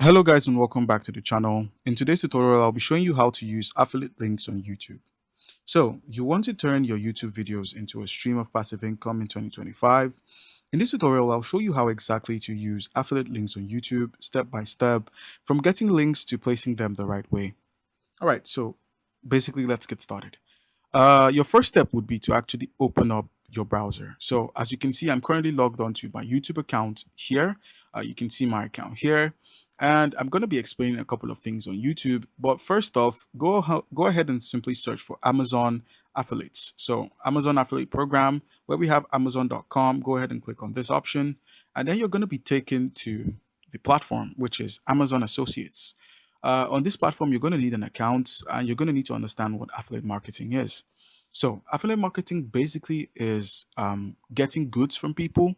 Hello guys and welcome back to the channel. In today's tutorial, I'll be showing you how to use affiliate links on YouTube. So you want to turn your YouTube videos into a stream of passive income in 2025. In this tutorial, I'll show you how exactly to use affiliate links on YouTube step by step, from getting links to placing them the right way. All right, so basically let's get started. Your first step would be to actually open up your browser. So as you can see, I'm currently logged onto my YouTube account here. You can see my account here. And I'm going to be explaining a couple of things on YouTube. But first off, go ahead and simply search for Amazon affiliates. So Amazon affiliate program, where we have Amazon.com, go ahead and click on this option. And then you're going to be taken to the platform, which is Amazon Associates. On this platform, you're going to need an account and you're going to need to understand what affiliate marketing is. So, affiliate marketing basically is getting goods from people,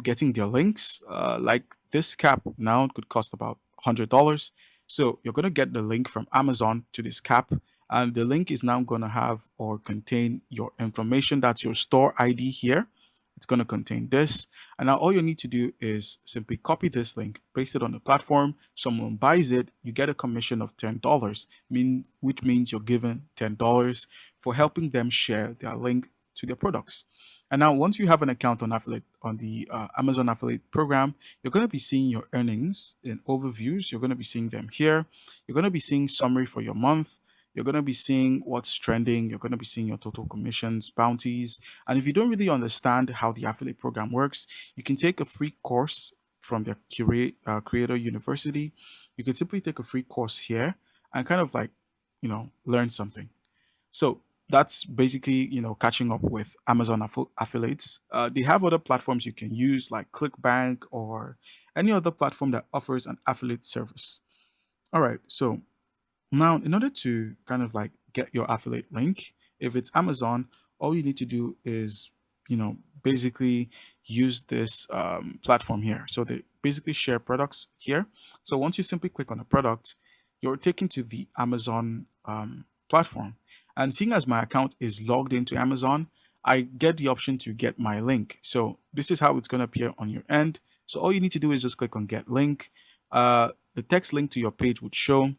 getting their links. Like this cap now could cost about $100. So, you're going to get the link from Amazon to this cap, and the link is now going to have or contain your information. That's your store ID here. It's going to contain this. And now all you need to do is simply copy this link, paste it on the platform. Someone buys it, you get a commission of $10, which means you're given $10 for helping them share their link to their products. And now once you have an account on affiliate on the Amazon affiliate program, you're going to be seeing your earnings in overviews. You're going to be seeing them here. You're going to be seeing summary for your month. You're going to be seeing what's trending. You're going to be seeing your total commissions, bounties. And if you don't really understand how the affiliate program works, you can take a free course from the Creator University. You can simply take a free course here and kind of like, learn something. So that's basically, catching up with Amazon affiliates. They have other platforms you can use like ClickBank or any other platform that offers an affiliate service. All right. So now, in order to kind of like get your affiliate link, if it's Amazon, all you need to do is, basically use this platform here. So they basically share products here. So once you simply click on a product, you're taken to the Amazon platform. And seeing as my account is logged into Amazon, I get the option to get my link. So this is how it's going to appear on your end. So all you need to do is just click on get link. The text link to your page would show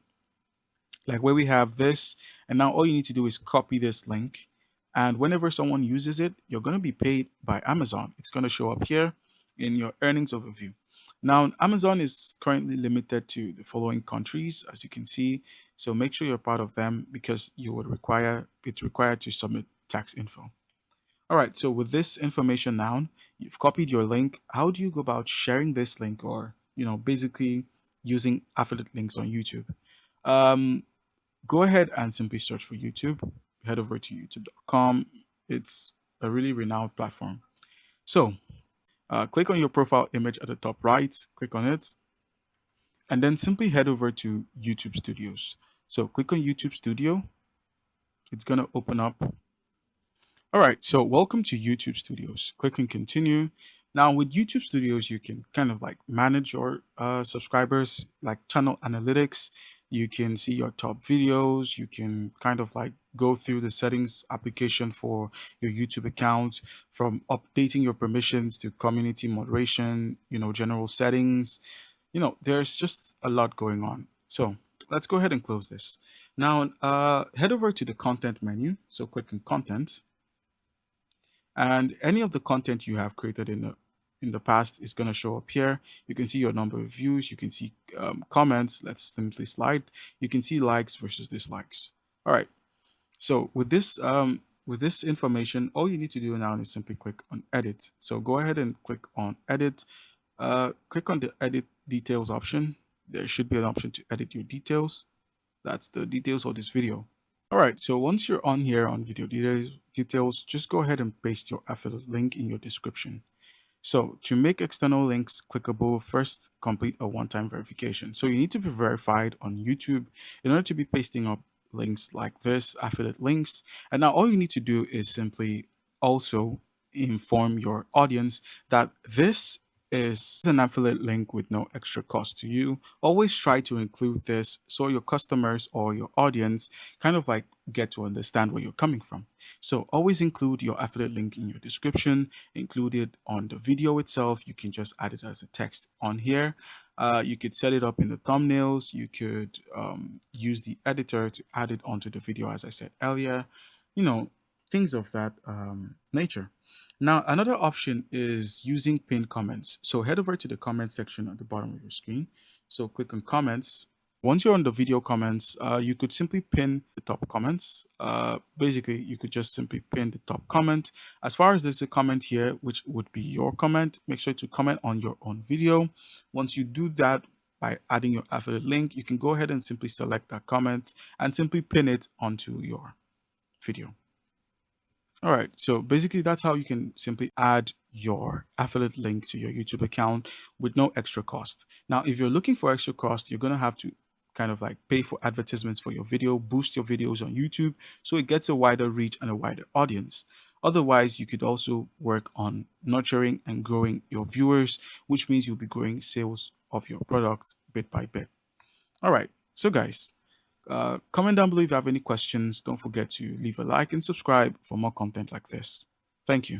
like where we have this, and now all you need to do is copy this link, and whenever someone uses it, you're going to be paid by Amazon. It's going to show up here in your earnings overview. Now Amazon is currently limited to the following countries, as you can see, so make sure you're part of them because it's required to submit tax info. All right, so with this information now, you've copied your link. How do you go about sharing this link, or basically using affiliate links on YouTube? um Go ahead and simply search for YouTube. Head over to youtube.com. It's a really renowned platform. So click on your profile image at the top right, click on it, and then simply head over to YouTube Studios. So click on YouTube Studio. It's going to open up. All right, so welcome to YouTube Studios. Click on continue. Now with YouTube Studios, you can kind of like manage your subscribers, like channel analytics. You can see your top videos. You can kind of like go through the settings application for your YouTube account, from updating your permissions to community moderation, general settings. There's just a lot going on. So let's go ahead and close this. Now, head over to the content menu. So click on content, and any of the content you have created in the past is going to show up here. You can see your number of views, you can see comments. Let's simply slide. You can see likes versus dislikes. All right, so with this information, all you need to do now is simply click on edit. So go ahead and click on edit. Click on the edit details option. There should be an option to edit your details. That's the details of this video. All right, so once you're on here on video details, just go ahead and paste your affiliate link in your description. So to make external links clickable, first complete a one-time verification. So you need to be verified on YouTube in order to be pasting up links like this, affiliate links. And now all you need to do is simply also inform your audience that this is an affiliate link with no extra cost to you. Always try to include this so your customers or your audience kind of like get to understand where you're coming from. So always include your affiliate link in your description, include it on the video itself. You can just add it as a text on here. You could set it up in the thumbnails. You could use the editor to add it onto the video, as I said earlier. You know, things of that nature. Now, another option is using pinned comments. So head over to the comment section at the bottom of your screen. So click on comments. Once you're on the video comments, you could simply pin the top comments. Basically, you could just simply pin the top comment. As far as there's a comment here, which would be your comment, make sure to comment on your own video. Once you do that by adding your affiliate link, you can go ahead and simply select that comment and simply pin it onto your video. All right, so basically that's how you can simply add your affiliate link to your YouTube account with no extra cost. Now, if you're looking for extra cost, you're going to have to kind of like pay for advertisements for your video, boost your videos on YouTube so it gets a wider reach and a wider audience. Otherwise, you could also work on nurturing and growing your viewers, which means you'll be growing sales of your product bit by bit. All right, so guys, comment down below if you have any questions. Don't forget to leave a like and subscribe for more content like this. Thank you.